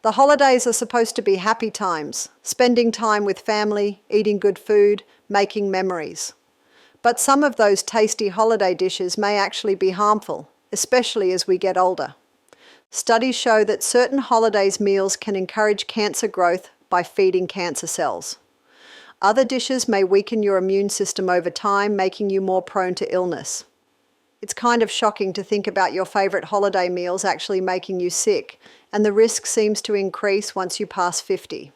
The holidays are supposed to be happy times, spending time with family, eating good food, making memories. But some of those tasty holiday dishes may actually be harmful, especially as we get older. Studies show that certain holidays meals can encourage cancer growth by feeding cancer cells. Other dishes may weaken your immune system over time, making you more prone to illness. It's kind of shocking to think about your favourite holiday meals actually making you sick, and the risk seems to increase once you pass 50.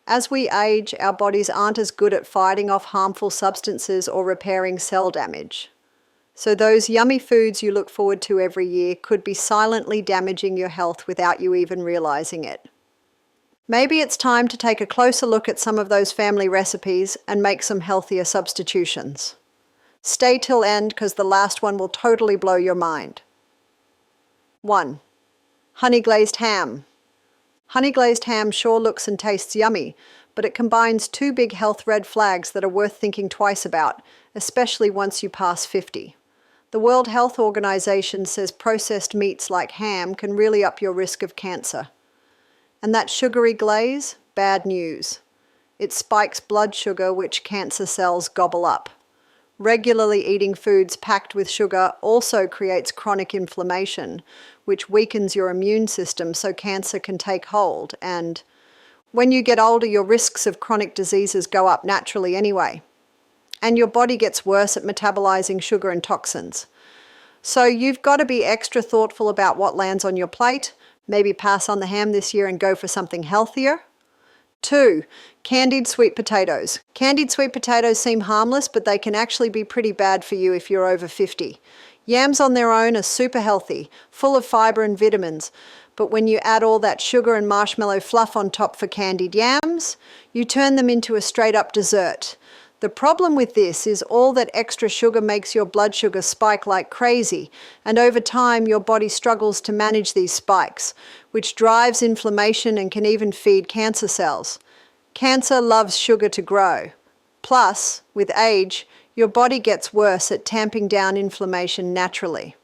As we age, our bodies aren't as good at fighting off harmful substances or repairing cell damage. So those yummy foods you look forward to every year could be silently damaging your health without you even realising it. Maybe it's time to take a closer look at some of those family recipes and make some healthier substitutions. Stay till end because the last one will totally blow your mind. 1. Honey glazed ham. Honey glazed ham sure looks and tastes yummy, but it combines two big health red flags that are worth thinking twice about, especially once you pass 50. The World Health Organization says processed meats like ham can really up your risk of cancer. And that sugary glaze? Bad news. It spikes blood sugar, which cancer cells gobble up. Regularly eating foods packed with sugar also creates chronic inflammation, which weakens your immune system so cancer can take hold. And when you get older, your risks of chronic diseases go up naturally anyway. And your body gets worse at metabolizing sugar and toxins. So you've got to be extra thoughtful about what lands on your plate. Maybe pass on the ham this year and go for something healthier. 2. Candied sweet potatoes. Candied sweet potatoes seem harmless, but they can actually be pretty bad for you if you're over 50. Yams on their own are super healthy, full of fiber and vitamins, but when you add all that sugar and marshmallow fluff on top for candied yams, you turn them into a straight-up dessert. The problem with this is all that extra sugar makes your blood sugar spike like crazy, and over time your body struggles to manage these spikes, which drives inflammation and can even feed cancer cells. Cancer loves sugar to grow. Plus, with age, your body gets worse at tamping down inflammation naturally.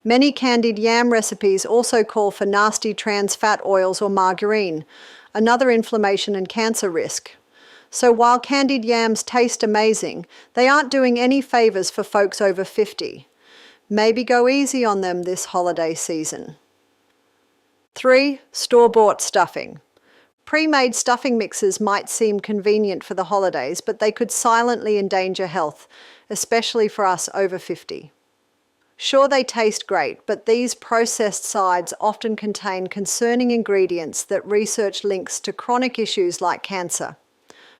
Many candied yam recipes also call for nasty trans fat oils or margarine, another inflammation and cancer risk. So while candied yams taste amazing, they aren't doing any favours for folks over 50. Maybe go easy on them this holiday season. 3. Store-bought stuffing. Pre-made stuffing mixes might seem convenient for the holidays, but they could silently endanger health, especially for us over 50. Sure, they taste great, but these processed sides often contain concerning ingredients that research links to chronic issues like cancer.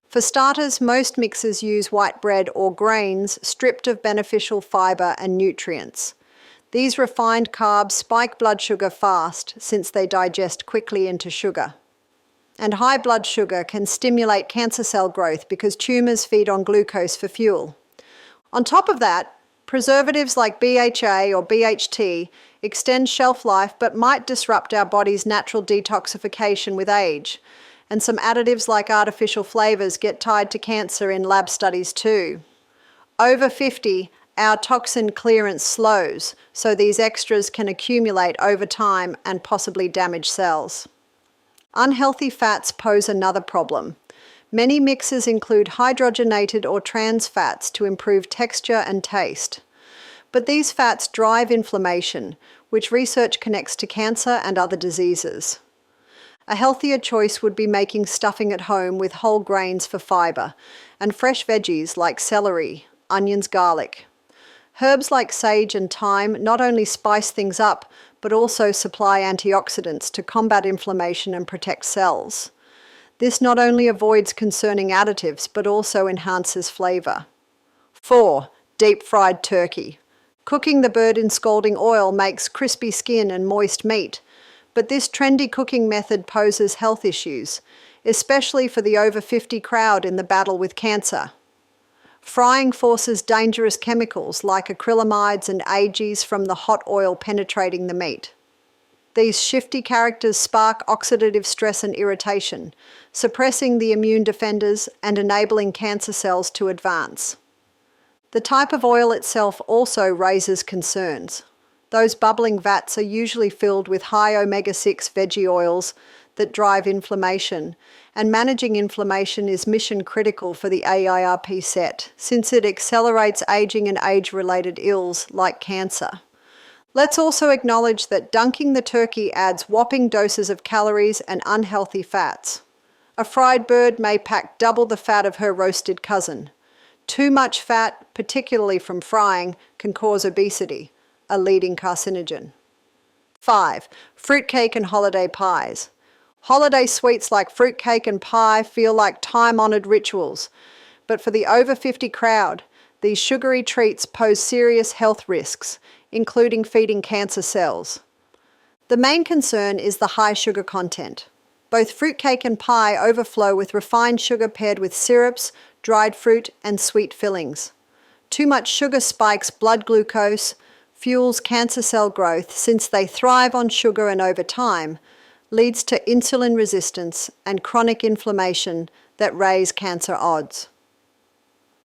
For starters, most mixes use white bread or grains stripped of beneficial fibre and nutrients. These refined carbs spike blood sugar fast since they digest quickly into sugar. And high blood sugar can stimulate cancer cell growth because tumours feed on glucose for fuel. On top of that, preservatives like BHA or BHT extend shelf life but might disrupt our body's natural detoxification with age. And some additives like artificial flavours get tied to cancer in lab studies too. Over 50, our toxin clearance slows, so these extras can accumulate over time and possibly damage cells. Unhealthy fats pose another problem. Many mixes include hydrogenated or trans fats to improve texture and taste. But these fats drive inflammation, which research connects to cancer and other diseases. A healthier choice would be making stuffing at home with whole grains for fibre, and fresh veggies like celery, onions, garlic. Herbs like sage and thyme not only spice things up, but also supply antioxidants to combat inflammation and protect cells. This not only avoids concerning additives, but also enhances flavour. 4. Deep-fried turkey. Cooking the bird in scalding oil makes crispy skin and moist meat. But this trendy cooking method poses health issues, especially for the over 50 crowd in the battle with cancer. Frying forces dangerous chemicals like acrylamides and ages from the hot oil penetrating the meat. These shifty characters spark oxidative stress and irritation, suppressing the immune defenders and enabling cancer cells to advance. The type of oil itself also raises concerns. Those bubbling vats are usually filled with high omega-6 veggie oils that drive inflammation, and managing inflammation is mission critical for the AIRP set since it accelerates aging and age-related ills like cancer. Let's also acknowledge that dunking the turkey adds whopping doses of calories and unhealthy fats. A fried bird may pack double the fat of her roasted cousin. Too much fat, particularly from frying, can cause obesity, a leading carcinogen. 5. Fruitcake and holiday pies. Holiday sweets like fruitcake and pie feel like time-honoured rituals, but for the over 50 crowd, these sugary treats pose serious health risks, including feeding cancer cells. The main concern is the high sugar content. Both fruitcake and pie overflow with refined sugar paired with syrups, dried fruit, and sweet fillings. Too much sugar spikes blood glucose, fuels cancer cell growth since they thrive on sugar, and over time leads to insulin resistance and chronic inflammation that raise cancer odds.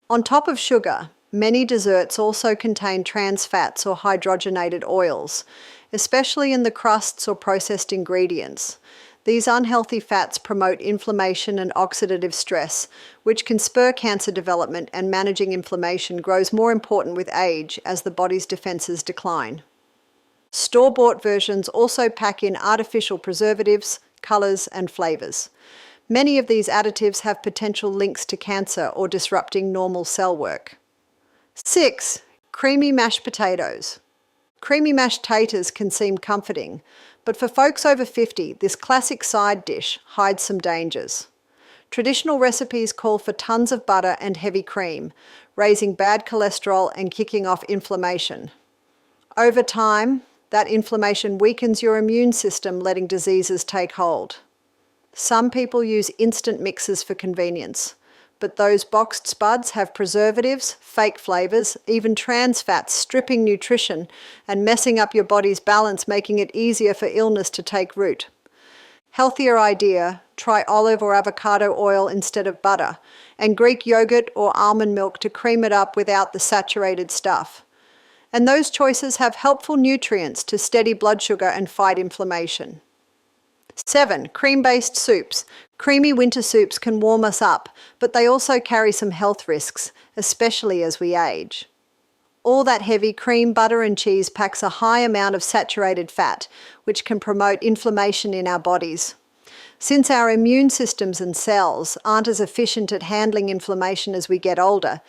On top of sugar, many desserts also contain trans fats or hydrogenated oils, especially in the crusts or processed ingredients. These unhealthy fats promote inflammation and oxidative stress, which can spur cancer development, and managing inflammation grows more important with age as the body's defenses decline. Store-bought versions also pack in artificial preservatives, colors, and flavors. Many of these additives have potential links to cancer or disrupting normal cell work. 6. Creamy mashed potatoes. Creamy mashed taters can seem comforting, but for folks over 50, this classic side dish hides some dangers. Traditional recipes call for tons of butter and heavy cream, raising bad cholesterol and kicking off inflammation. Over time, that inflammation weakens your immune system, letting diseases take hold. Some people use instant mixes for convenience, but those boxed spuds have preservatives, fake flavors, even trans fats, stripping nutrition and messing up your body's balance, making it easier for illness to take root. Healthier idea, try olive or avocado oil instead of butter, and Greek yogurt or almond milk to cream it up without the saturated stuff. And those choices have helpful nutrients to steady blood sugar and fight inflammation. 7. Cream-based soups. Creamy winter soups can warm us up, but they also carry some health risks, especially as we age. All that heavy cream, butter, and cheese packs a high amount of saturated fat, which can promote inflammation in our bodies. Since our immune systems and cells aren't as efficient at handling inflammation as we get older,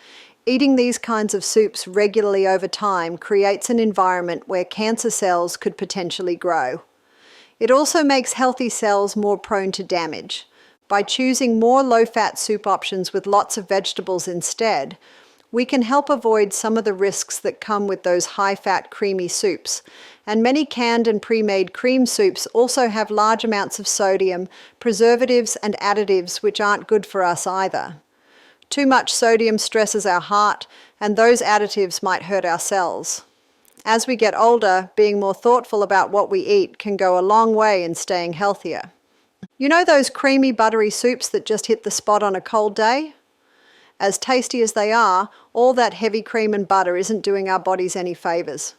eating these kinds of soups regularly over time creates an environment where cancer cells could potentially grow. It also makes healthy cells more prone to damage. By choosing more low-fat soup options with lots of vegetables instead, we can help avoid some of the risks that come with those high-fat creamy soups. And many canned and pre-made cream soups also have large amounts of sodium, preservatives, and additives which aren't good for us either. Too much sodium stresses our heart, and those additives might hurt our cells. As we get older, being more thoughtful about what we eat can go a long way in staying healthier. You know those creamy, buttery soups that just hit the spot on a cold day? As tasty as they are, all that heavy cream and butter isn't doing our bodies any favors.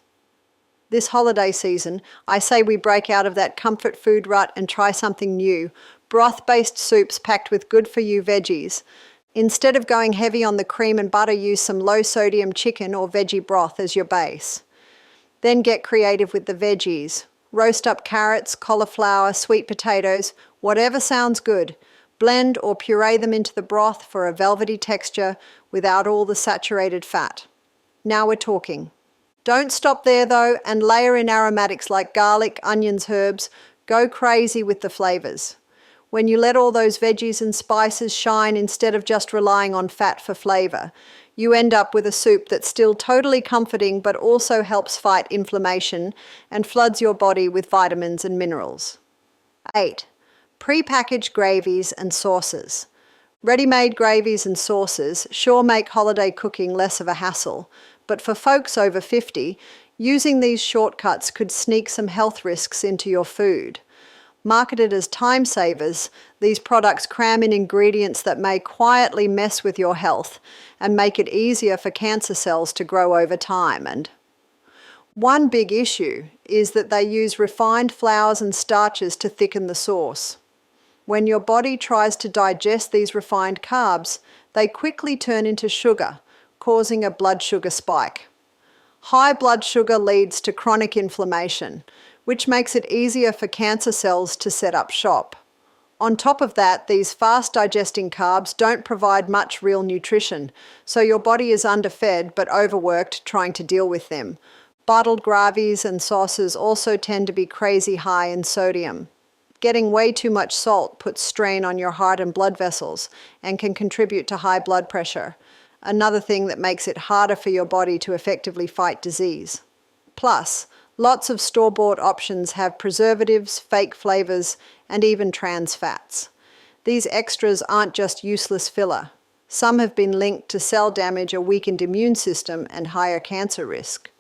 This holiday season, I say we break out of that comfort food rut and try something new, broth-based soups packed with good-for-you veggies. Instead of going heavy on the cream and butter, use some low-sodium chicken or veggie broth as your base. Then get creative with the veggies. Roast up carrots, cauliflower, sweet potatoes, whatever sounds good. Blend or puree them into the broth for a velvety texture without all the saturated fat. Now we're talking. Don't stop there though, and layer in aromatics like garlic, onions, herbs. Go crazy with the flavors. When you let all those veggies and spices shine instead of just relying on fat for flavor, you end up with a soup that's still totally comforting but also helps fight inflammation and floods your body with vitamins and minerals. 8. Pre-packaged gravies and sauces. Ready-made gravies and sauces sure make holiday cooking less of a hassle, but for folks over 50, using these shortcuts could sneak some health risks into your food. Marketed as time savers, these products cram in ingredients that may quietly mess with your health and make it easier for cancer cells to grow over time. And one big issue is that they use refined flours and starches to thicken the sauce. When your body tries to digest these refined carbs, they quickly turn into sugar, causing a blood sugar spike. High blood sugar leads to chronic inflammation, which makes it easier for cancer cells to set up shop. On top of that, these fast-digesting carbs don't provide much real nutrition, so your body is underfed but overworked trying to deal with them. Bottled gravies and sauces also tend to be crazy high in sodium. Getting way too much salt puts strain on your heart and blood vessels and can contribute to high blood pressure, another thing that makes it harder for your body to effectively fight disease. Plus, lots of store-bought options have preservatives, fake flavors, and even trans fats. These extras aren't just useless filler. Some have been linked to cell damage, a weakened immune system, and higher cancer risk.